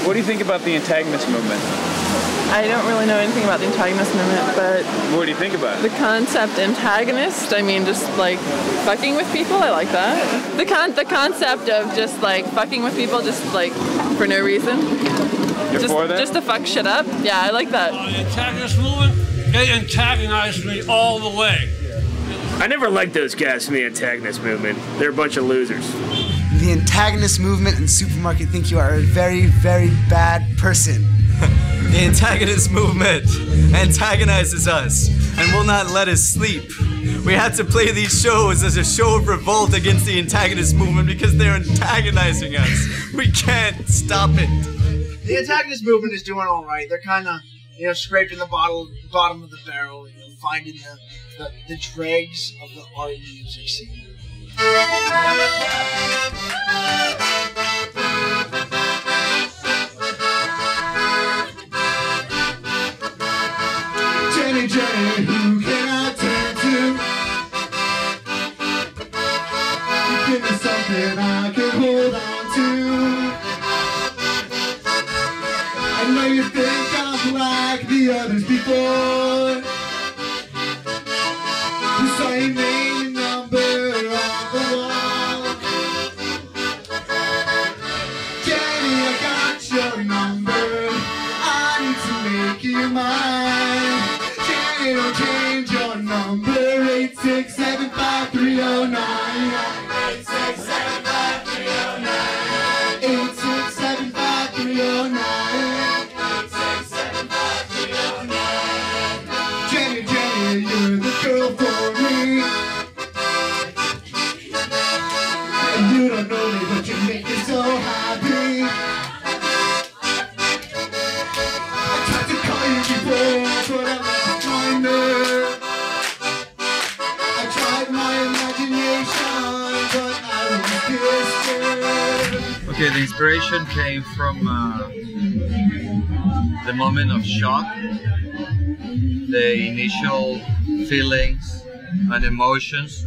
What do you think about the antagonist movement? I don't really know anything about the antagonist movement, but... What do you think about it? The concept antagonist, I mean, just like fucking with people, I like that. The concept of just like fucking with people just like for no reason. You're for that? Just to fuck shit up? Yeah, I like that. The antagonist movement, they antagonized me all the way. I never liked those guys from the antagonist movement. They're a bunch of losers. The antagonist movement and supermarket think you are a very, very bad person. The antagonist movement antagonizes us and will not let us sleep. We had to play these shows as a show of revolt against the antagonist movement because they're antagonizing us. We can't stop it. The antagonist movement is doing all right. They're kind of, scraping the bottom of the barrel, finding the dregs of the art music scene. Jenny, who can I turn to? Give me something I can hold on to. I know you think I'm like the others before. You saw your name and number on the wall. Jenny, I got your number. I need to make you mine. Don't change your number. 8675309. 8675309. 8675309. 8675309. Jenny, you're the girl for me. And you don't know me, but you make me so happy. I tried to call you before, but I'm I tried my imagination, but I was disturbed. Okay, the inspiration came from the moment of shock, the initial feelings and emotions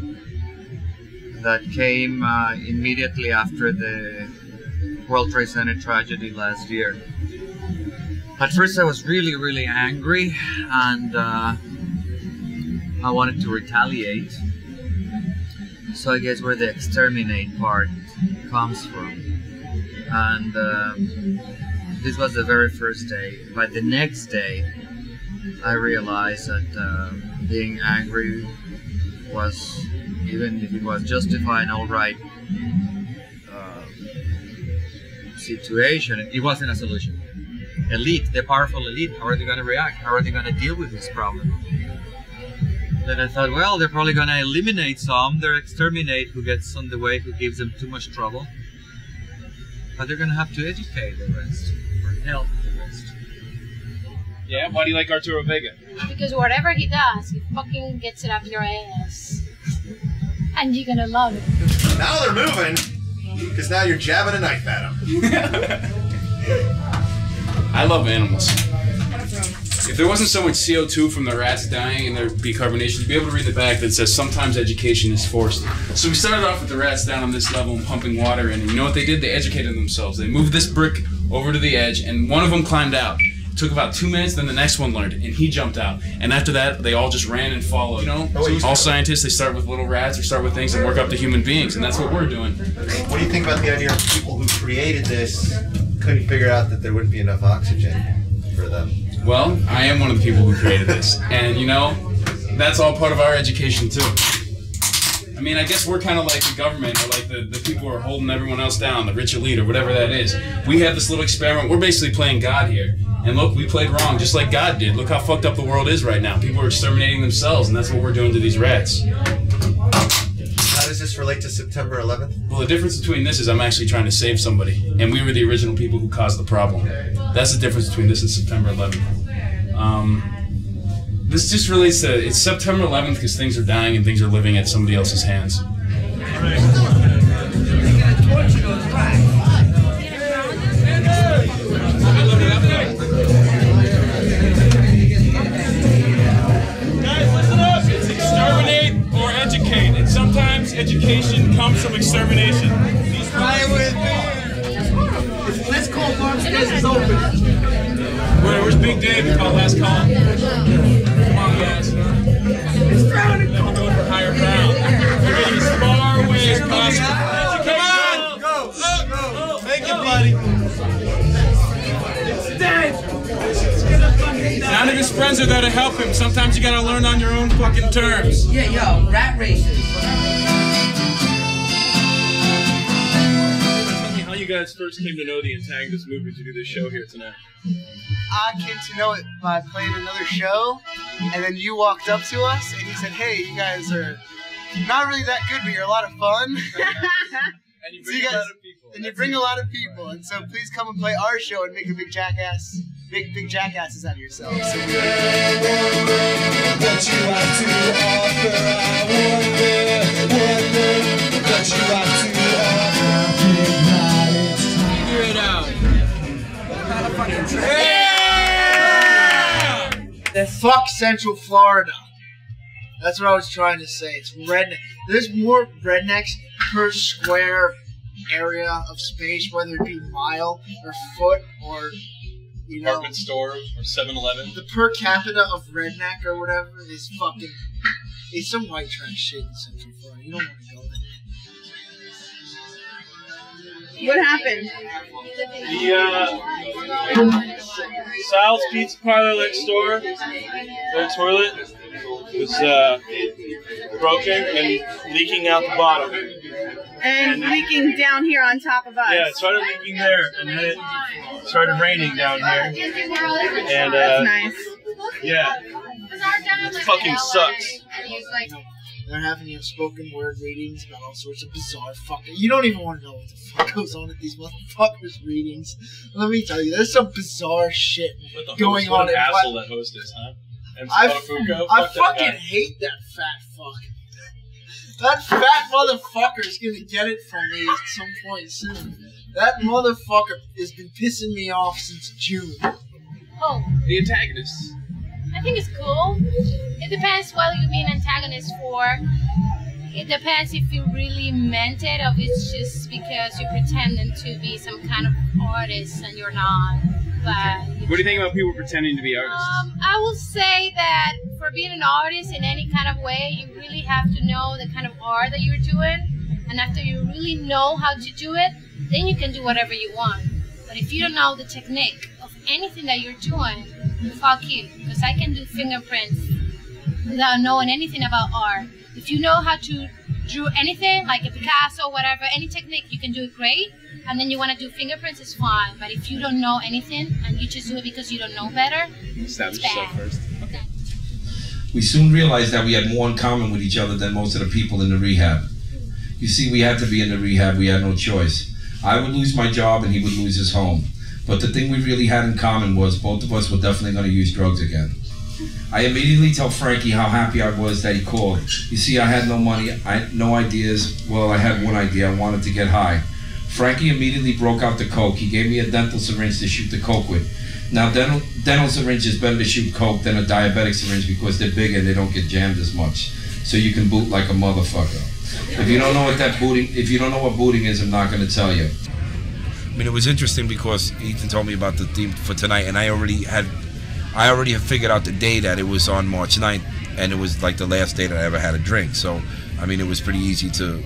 that came immediately after the World Trade Center tragedy last year. At first I was really, really angry and I wanted to retaliate. So I guess where the exterminate part comes from. And this was the very first day. But the next day I realized that being angry was, even if it was justified and alright situation, it wasn't a solution. Elite, the powerful elite, how are they going to react? How are they going to deal with this problem? Then I thought, well, they're probably going to eliminate some, they're exterminate who gets on the way, who gives them too much trouble. But they're going to have to educate the rest, or help the rest. Yeah, why do you like Arturo Vega? Because whatever he does, he fucking gets it up your ass. And you're gonna love it. Now they're moving, because now you're jabbing a knife at them. I love animals. If there wasn't so much CO2 from the rats dying and their decarbonation, you'd be able to read the back that says sometimes education is forced. So we started off with the rats down on this level and pumping water in, and you know what they did? They educated themselves. They moved this brick over to the edge, and one of them climbed out. It took about 2 minutes, then the next one learned, and he jumped out. And after that, they all just ran and followed. You know, all scientists, they start with little rats or start with things and work up to human beings, and that's what we're doing. What do you think about the idea of people who created this couldn't figure out that there wouldn't be enough oxygen for them? Well, I am one of the people who created this, and you know, that's all part of our education too. I mean, I guess we're kind of like the government, or like the people who are holding everyone else down, the rich elite, or whatever that is. We have this little experiment. We're basically playing God here. And look, we played wrong, just like God did. Look how fucked up the world is right now. People are exterminating themselves, and that's what we're doing to these rats. How does this relate to September 11th? Well, the difference between this is I'm actually trying to save somebody, and we were the original people who caused the problem. That's the difference between this and September 11th. This just relates to, it's September 11th because things are dying and things are living at somebody else's hands. It's exterminate or educate, and sometimes education comes from extermination. Right with me. Let's call Mark's is open. Where's Big Dave? We call last call. Come on, guys. It's drowning. We're going for higher ground. We're getting as far away as possible. Come on! Go! Make it, buddy. It's dead. None of his friends are there to help him. Sometimes you gotta learn on your own fucking terms. Yeah, yo, rat races. Tell me how you guys first came to know the Antagonist movement to do this show here tonight. I came to know it by playing another show, and then you walked up to us and you said, "Hey, you guys are not really that good, but you're a lot of fun." And you bring a lot of people. And you bring a lot of people, and so please come and play our show and make a big jackasses out of yourselves. So what you have to offer, I wonder what you have to offer. Figure it out. Yeah! Fuck Central Florida. That's what I was trying to say. It's redneck. There's more rednecks per square area of space, whether it be mile or foot or, you know, Department store or 7-Eleven. the per capita of redneck or whatever is fucking. It's some white trash shit in Central Florida. You don't want to go there. What happened? The Sal's Pizza Parlor next door, their toilet was broken and leaking out the bottom. And leaking down here on top of us. Yeah, it started leaking there, and then it started raining down here. And That's nice. yeah, it fucking sucks. They're having spoken word readings about all sorts of bizarre fucking. You don't even want to know what the fuck goes on at these motherfuckers' readings. Let me tell you, there's some bizarre shit going on. What an asshole that host is, huh? I fucking hate that fat fuck. That fat motherfucker's gonna get it from me at some point soon. That motherfucker has been pissing me off since June. Oh. The Antagonists. I think it's cool. It depends what you mean antagonist for. It depends if you really meant it or if it's just because you're pretending to be some kind of artist and you're not. But What do you think about people pretending to be artists? I will say that for being an artist in any kind of way, you really have to know the kind of art that you're doing. And after you really know how to do it, then you can do whatever you want. But if you don't know the technique of anything that you're doing, fuck you. Because I can do fingerprints without knowing anything about art. If you know how to draw anything, like a Picasso, whatever, any technique, you can do it great. And then you want to do fingerprints, it's fine. But if you don't know anything and you just do it because you don't know better, it's bad. First. Okay. We soon realized that we had more in common with each other than most of the people in the rehab. You see, we had to be in the rehab, we had no choice. I would lose my job and he would lose his home. But the thing we really had in common was both of us were definitely going to use drugs again. I immediately tell Frankie how happy I was that he called. You see, I had no money, no ideas. Well, I had one idea, I wanted to get high. Frankie immediately broke out the coke. He gave me a dental syringe to shoot the coke with. Now, dental syringe is better to shoot coke than a diabetic syringe because they're bigger and they don't get jammed as much. So you can boot like a motherfucker. If you don't know what booting is, I'm not going to tell you. I mean, it was interesting because Ethan told me about the theme for tonight, and I already had figured out the day that it was on March 9th, and it was like the last day that I ever had a drink. So, I mean, it was pretty easy to,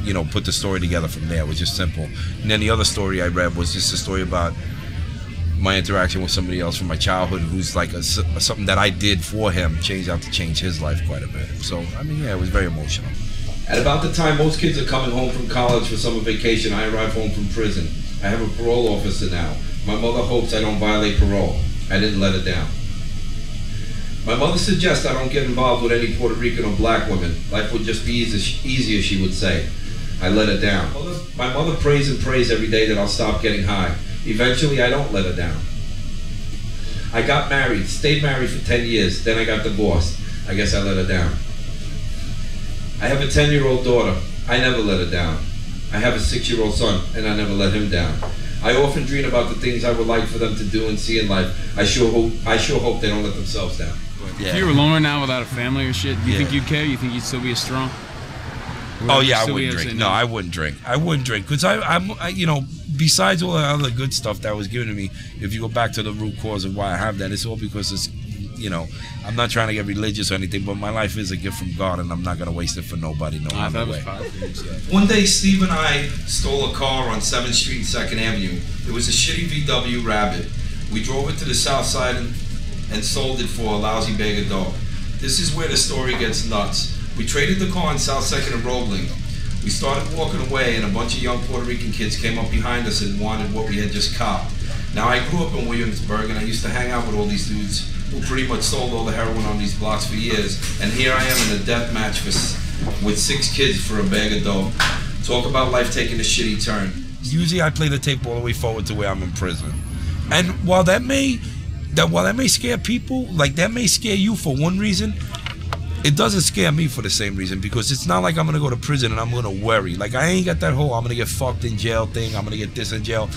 you know, put the story together from there. It was just simple. And then the other story I read was just a story about my interaction with somebody else from my childhood who's like something that I did for him changed out to change his life quite a bit. So, I mean, yeah, it was very emotional. At about the time most kids are coming home from college for summer vacation, I arrive home from prison. I have a parole officer now. My mother hopes I don't violate parole. I didn't let her down. My mother suggests I don't get involved with any Puerto Rican or black women. Life would just be easier, she would say. I let her down. My mother prays and prays every day that I'll stop getting high. Eventually, I don't let her down. I got married, stayed married for 10 years, then I got divorced. I guess I let her down. I have a 10-year-old daughter. I never let her down. I have a 6-year-old son, and I never let him down. I often dream about the things I would like for them to do and see in life. I sure hope they don't let themselves down. Yeah. If you were alone right now without a family or shit, do you think you'd care? You think you'd still be as strong? Oh yeah, I wouldn't drink. No, I wouldn't drink. I wouldn't drink because I'm you know, besides all the other good stuff that was given to me, if you go back to the root cause of why I have that, it's all because it's, you know, I'm not trying to get religious or anything, but my life is a gift from God, and I'm not gonna waste it for nobody. No way. One day, Steve and I stole a car on 7th Street and 2nd Avenue. It was a shitty VW Rabbit. We drove it to the south side and sold it for a lousy bag of dough. This is where the story gets nuts. We traded the car on South 2nd and Roebling. We started walking away, and a bunch of young Puerto Rican kids came up behind us and wanted what we had just copped. Now, I grew up in Williamsburg, and I used to hang out with all these dudes who pretty much sold all the heroin on these blocks for years. And here I am in a death match with 6 kids for a bag of dough. Talk about life taking a shitty turn. Usually, I play the tape all the way forward to where I'm in prison, and while that may scare people, like that may scare you for one reason, it doesn't scare me for the same reason, because it's not like I'm gonna go to prison and I'm gonna worry. Like, I ain't got that whole I'm gonna get fucked in jail thing, I'm gonna get this in jail.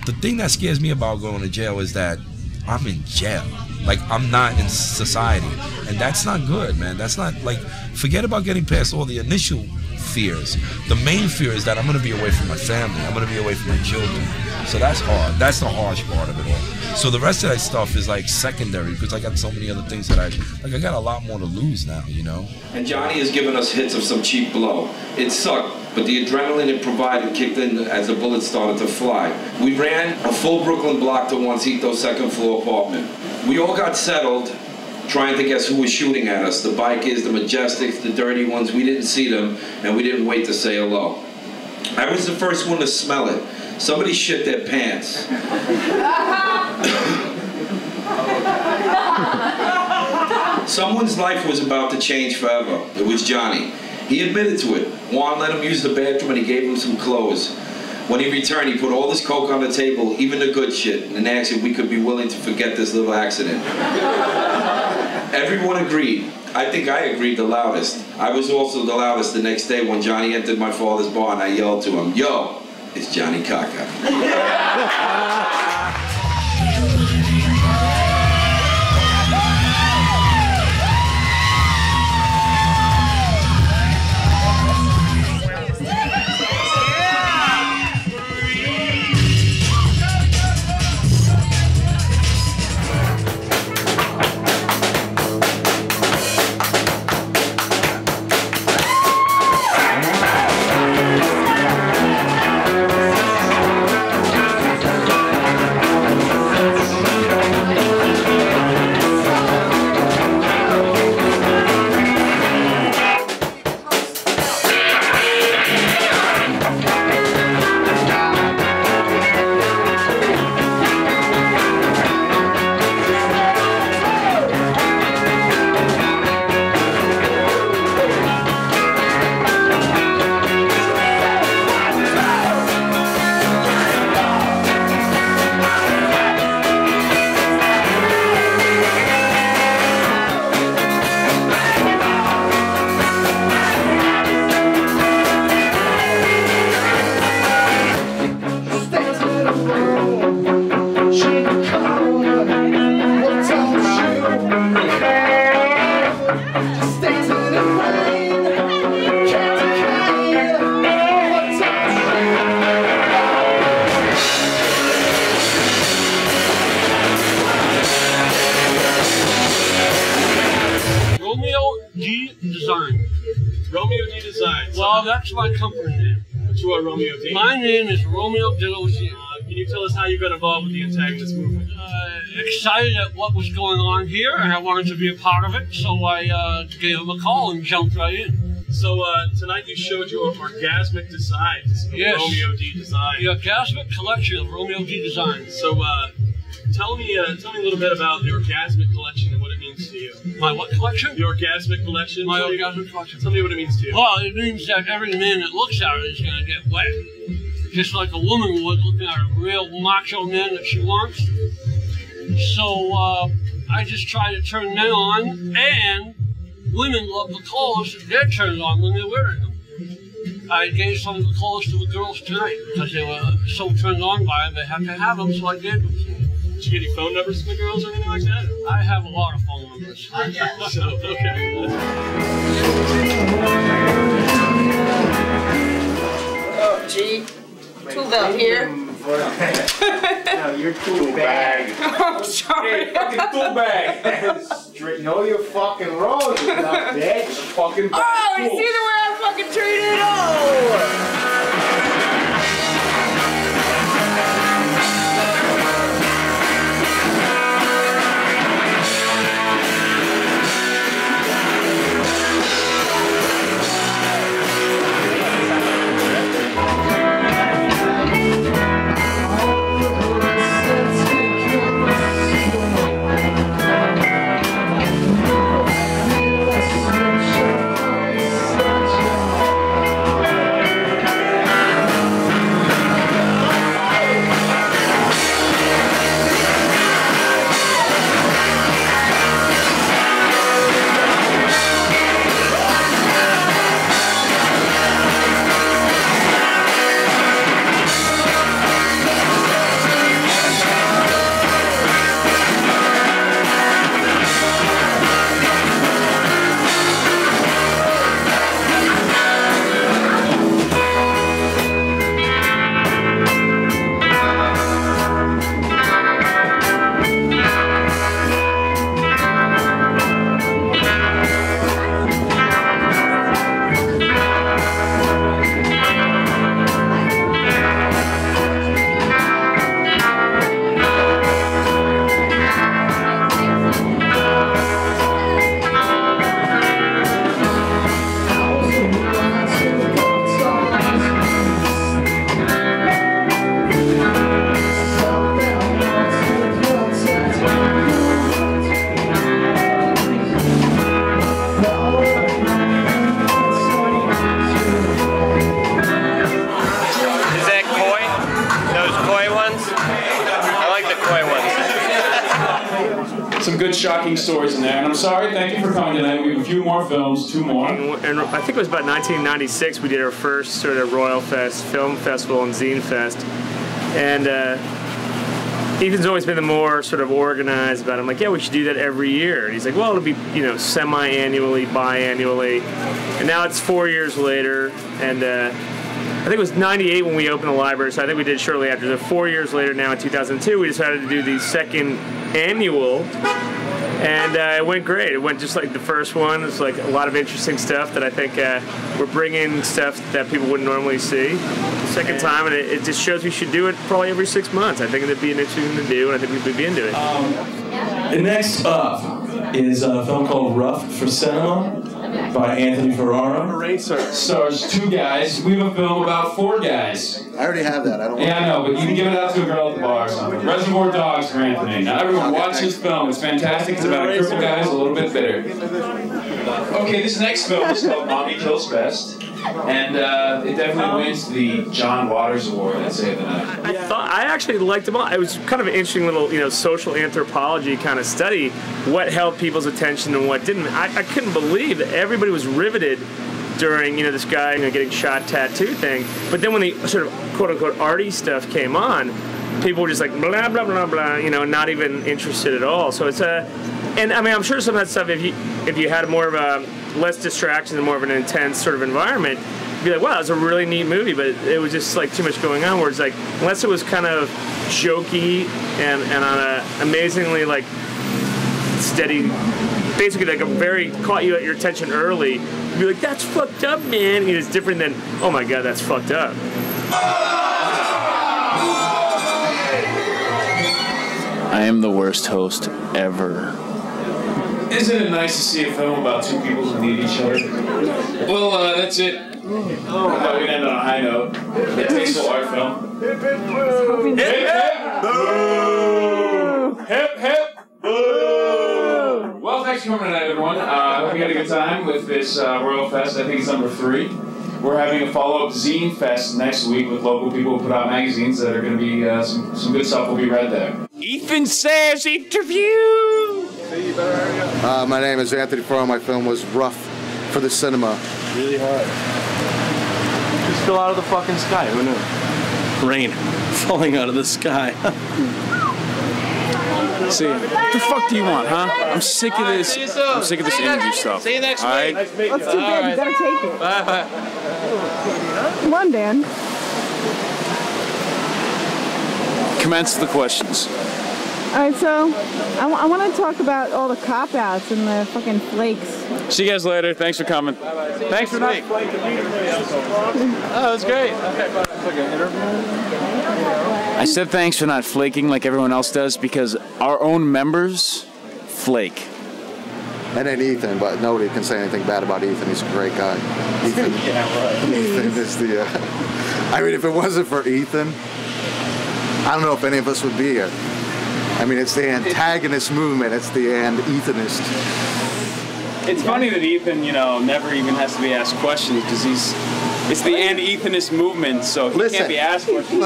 The thing that scares me about going to jail is that I'm in jail. Like, I'm not in society, and that's not good, man. That's not, like, forget about getting past all the initial fears. The main fear is that I'm gonna be away from my family, I'm gonna be away from my children. So that's hard. That's the harsh part of it all. So the rest of that stuff is like secondary, because I got so many other things that I got a lot more to lose now, you know? And Johnny has given us hits of some cheap blow. It sucked, but the adrenaline it provided kicked in as the bullets started to fly. We ran a full Brooklyn block to Juancito's 2nd floor apartment. We all got settled, trying to guess who was shooting at us. The bikers, the Majestics, the dirty ones. We didn't see them, and we didn't wait to say hello. I was the first one to smell it. Somebody shit their pants. Someone's life was about to change forever. It was Johnny. He admitted to it. Juan let him use the bathroom and he gave him some clothes. When he returned, he put all this coke on the table, even the good shit, and asked if we could be willing to forget this little accident. Everyone agreed. I think I agreed the loudest. I was also the loudest the next day when Johnny entered my father's bar and I yelled to him, "Yo, it's Johnny Caca." Romeo D Designs. Well, that's my company name. But you are Romeo D? My name is Romeo Delusion. Can you tell us how you got involved with the Antagonist movement? Excited at what was going on here, and I wanted to be a part of it, so I gave him a call and jumped right in. So tonight you showed your orgasmic designs of Romeo D Design. The orgasmic collection of Romeo D Designs. So tell me a little bit about the orgasmic collection and what it means to you. My what collection? The orgasmic collection. My orgasmic collection. Tell me what it means to you. Well, it means that every man that looks at it is going to get wet. Just like a woman would looking at a real macho man that she wants. So I just try to turn men on, and women love the clothes that they're turned on when they're wearing them. I gave some of the clothes to the girls tonight because they were so turned on by them, they had to have them, so I gave them to them. Did you get any phone numbers from the girls or anything like that? I have a lot of phone numbers. So, okay. No, here. No, you're too bag. I'm sorry. Hey, fucking too bag. Know your fucking roles, you dumb bitch. Fucking bag. Oh, you see the way I'm fucking treated? Oh! Some good shocking stories in there, and I'm sorry, thank you for coming tonight. We have a few more films, 2 more. And I think it was about 1996 we did our first sort of Royal Fest Film Festival and Zine Fest. And Ethan's always been the more sort of organized about it. I'm like, yeah, we should do that every year. And he's like, well, it'll be, you know, semi-annually, bi-annually. And now it's 4 years later, and I think it was 98 when we opened the library, so I think we did shortly after. So 4 years later now in 2002, we decided to do the second annual, and it went great. It went just like the first one. It's like a lot of interesting stuff that I think we're bringing stuff that people wouldn't normally see. Second time, and it just shows we should do it probably every 6 months. I think it'd be an interesting thing to do, and I think we would be into it. And next up is a film called Rough for Cinema by Anthony Ferrara. Stars 2 guys. We have a film about 4 guys. I already have that. I don't. Yeah, I know, but you can give it out to a girl at the bar or something. Reservoir Dogs for Anthony. Now everyone watch this film. It's fantastic. It's about a crippled guy who's a little bit bitter. Okay, this next film is called Mommy Kills Best. And it definitely wins the John Waters Award, I'd say, of the night. I actually liked them all. It was kind of an interesting little, you know, social anthropology kind of study. What held people's attention and what didn't. I couldn't believe that everybody was riveted during, you know, this guy, you know, getting shot tattoo thing. But then when the sort of quote-unquote arty stuff came on, people were just like blah blah blah blah, you know, not even interested at all. So it's and I mean, I'm sure some of that stuff, if you had more of a less distractions and more of an intense sort of environment, you'd be like, wow, it's a really neat movie. But it was just like too much going on. Where it's like, unless it was kind of jokey and on a amazingly like steady, basically like a very caught you at your attention early, you'd be like, that's fucked up, man. It's different than, oh my god, that's fucked up. I am the worst host ever. Isn't it nice to see a film about 2 people who need each other? Well, that's it. Oh, we end on a high note. A tasteful art film. Hip hip boo! Hip hip boo! Hip hip boo! Well, thanks for coming tonight, everyone. I hope you had a good time with this Royal Fest. I think it's number 3. We're having a follow-up Zine Fest next week with local people who put out magazines that are going to be some good stuff will be read there. Ethan Says interview! My name is Anthony Ferrara. My film was Rough for the Cinema. Really hard. Just fell out of the fucking sky. Who knew? Rain falling out of the sky. See, what the fuck do you want, huh? I'm sick of this. I'm sick of this interview stuff. See you next week. All right? That's too bad. You gotta take it. Bye. Come on, Dan. Commence the questions. All right, so I want to talk about all the cop-outs and the fucking flakes. See you guys later. Thanks for coming. Thanks for not flaking me. Oh, that's great. I said thanks for not flaking like everyone else does because our own members flake. And then Ethan, but nobody can say anything bad about Ethan. He's a great guy. Ethan, Yeah, right. Ethan is the. I mean, if it wasn't for Ethan, I don't know if any of us would be here. I mean, it's the antagonist movement. It's the Ethanist. It's funny that Ethan, never even has to be asked questions because it's the Ethanist movement, so he can't be asked questions.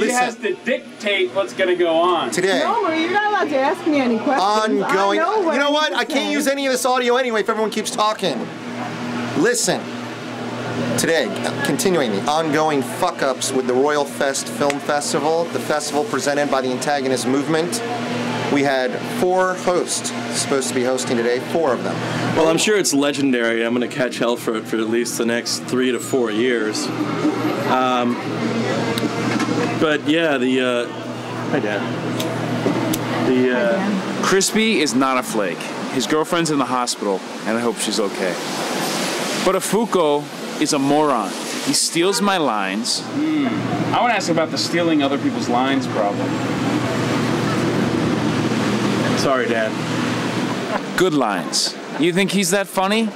He has to dictate what's going to go on. Today. No, you're not allowed to ask me any questions. Ongoing. You know what? I I can't use any of this audio anyway if everyone keeps talking. Listen. Today, continuing the ongoing fuck-ups with the Royal Fest Film Festival, the festival presented by the Antagonist Movement. We had 4 hosts supposed to be hosting today, 4 of them. Well, I'm sure it's legendary. I'm going to catch hell for it for at least the next 3 to 4 years. But yeah, hi Dad. Crispy is not a flake. His girlfriend's in the hospital, and I hope she's okay. But Afuko is a moron. He steals my lines. I want to ask about the stealing other people's lines problem. Sorry, Dad. Good lines. You think he's that funny?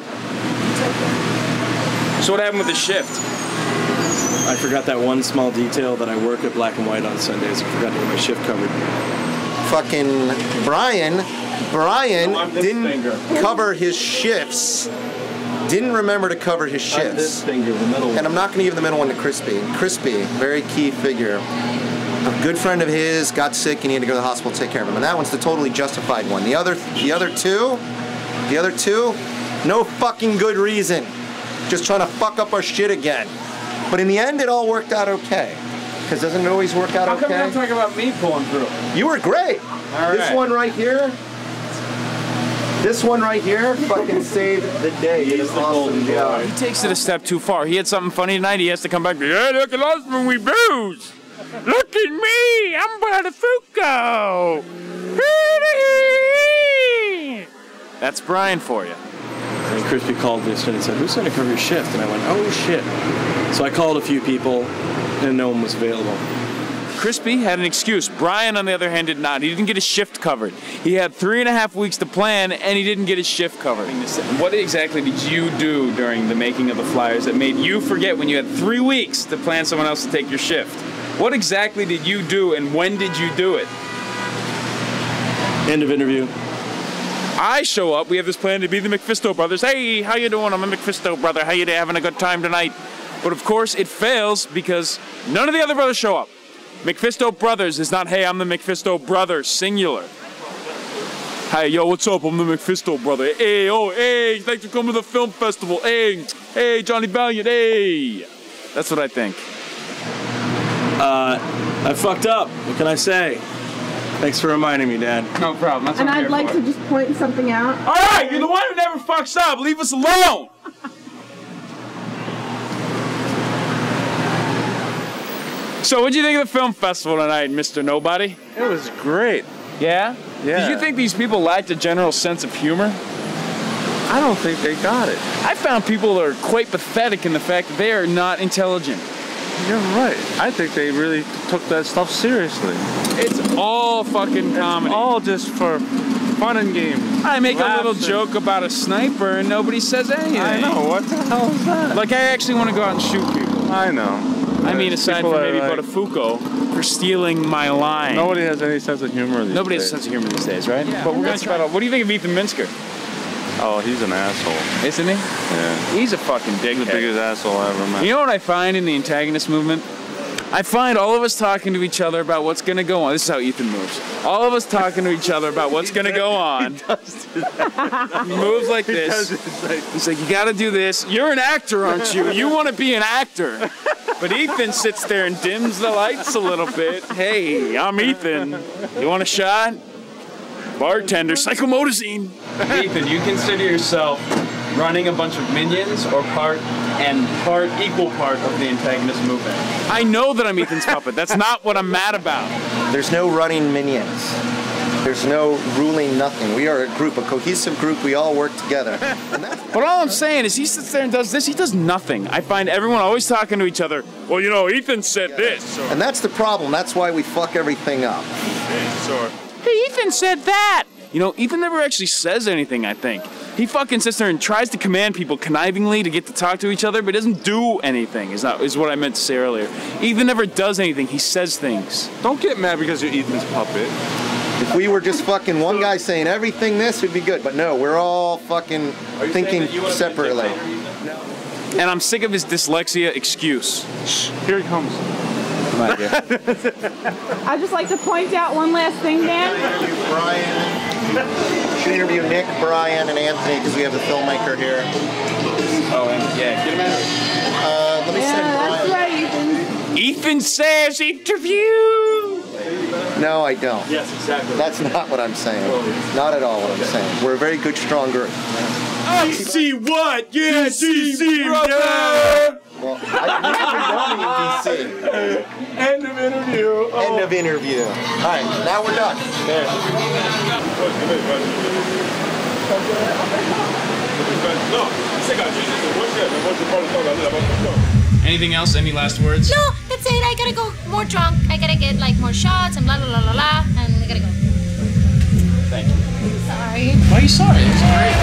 So what happened with the shift? I forgot that one small detail that I work at Black and White on Sundays. I forgot to get my shift covered. Fucking Brian didn't cover his shifts. Didn't remember to cover his shifts. This finger, the middle one. And I'm not going to give the middle one to Crispy. Crispy, very key figure. A good friend of his got sick and he had to go to the hospital to take care of him. And that one's the totally justified one. The other two, no fucking good reason. Just trying to fuck up our shit again. But in the end, it all worked out okay. Because doesn't it always work out okay? How come you're not talking about me pulling through? You were great. All This right. one right here. This one right here fucking saved the day. He is awesome. Yeah. He takes it a step too far. He had something funny tonight. He has to come back. Yeah, look at us when we booze. Look at me. I'm Buttafuoco. That's Brian for you. And Crispy called me and said, "Who's going to cover your shift?" And I went, "Oh shit!" So I called a few people, and no one was available. Crispy had an excuse. Brian, on the other hand, did not. He didn't get his shift covered. He had 3.5 weeks to plan, and he didn't get his shift covered. What exactly did you do during the making of the flyers that made you forget when you had 3 weeks to plan someone else to take your shift? What exactly did you do, and when did you do it? End of interview. I show up. We have this plan to be the McFisto brothers. Hey, how you doing? I'm a McFisto brother. How you having a good time tonight? But of course, it fails because none of the other brothers show up. McFisto brothers is not, hey, I'm the McFisto brother, singular. Hey, yo, what's up? I'm the McFisto brother. Hey, oh, hey, thanks for coming to the film festival. Hey, Johnny Valiant, hey. That's what I think. I fucked up. What can I say? Thanks for reminding me, Dad. No problem. That's And what I'm I'd here like for. to just point something out. All right, you're the one who never fucks up. Leave us alone. So what'd you think of the film festival tonight, Mr. Nobody? It was great. Yeah? Yeah. Did you think these people lacked a general sense of humor? I don't think they got it. I found people are quite pathetic in the fact that they are not intelligent. You're right. I think they really took that stuff seriously. It's all fucking comedy. All just for fun and games. I make a little Laughs and- joke about a sniper and nobody says anything. I know. What the hell is that? Like, I actually want to go out and shoot people. I know. I mean, aside People from are maybe like- Buttafuoco for stealing my line. Nobody has any sense of humor these Nobody days. has a sense of humor these days, right? Yeah, But we're going that's to try to... What do you think of Ethan Minsker? Oh, he's an asshole. Isn't he? Yeah. He's a fucking He's the dickhead. biggest asshole I ever met. You know what I find in the antagonist movement? I find all of us talking to each other about what's going to go on. This is how Ethan moves. All of us talking to each other about what's going to go on. He moves like this. He's like, you got to do this. You're an actor, aren't you? You want to be an actor. But Ethan sits there and dims the lights a little bit. Hey, I'm Ethan. You want a shot? Bartender, psychomodazine. Ethan, you consider yourself running a bunch of minions or equal part of the antagonist movement? I know that I'm Ethan's puppet. That's not what I'm mad about. There's no running minions. There's no ruling nothing. We are a group, a cohesive group. We all work together. But all I'm saying is he sits there and does this. He does nothing. I find everyone always talking to each other. Well, you know, Ethan said this. Or, and that's the problem. That's why we fuck everything up. Hey, Ethan said that. You know, Ethan never actually says anything, I think. He fucking sits there and tries to command people connivingly to get to talk to each other, but doesn't do anything, is what I meant to say earlier. Ethan never does anything. He says things. Don't get mad because you're Ethan's puppet. If we were just fucking one guy saying everything this would be good, but no, we're all fucking thinking separately. And I'm sick of his dyslexia excuse. Here he comes. I'd just like to point out one last thing, Dan. Brian. You should interview Nick, Brian, and Anthony because we have the filmmaker here. Oh, and yeah, get him out. Let me send Brian. That's right, Ethan. Ethan says interview. No, I don't. Yes, exactly. That's not what I'm saying. Not at all what I'm saying. We're a very good, strong group. I see what? Yeah, DC, brother. Well, I used to be in DC. End of interview. End of interview. All right, now we're done. Anything else? Any last words? No, that's it. I gotta go more drunk. I gotta get like more shots and blah blah blah blah blah, and I gotta go. Thank you. Sorry. Why are you sorry? It's great.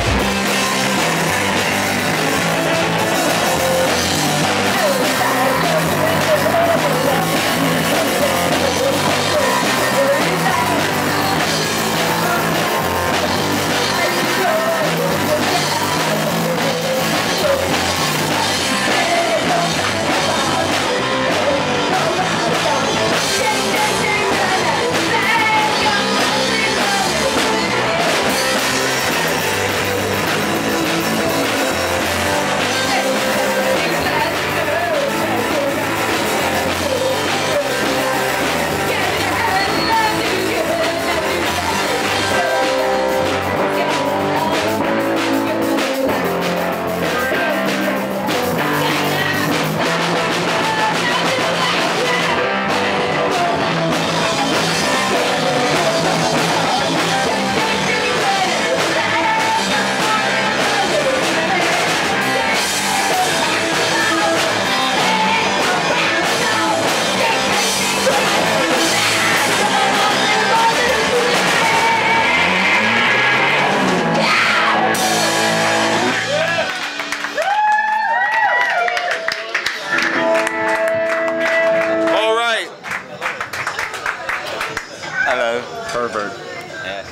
Hello. Pervert. Yeah.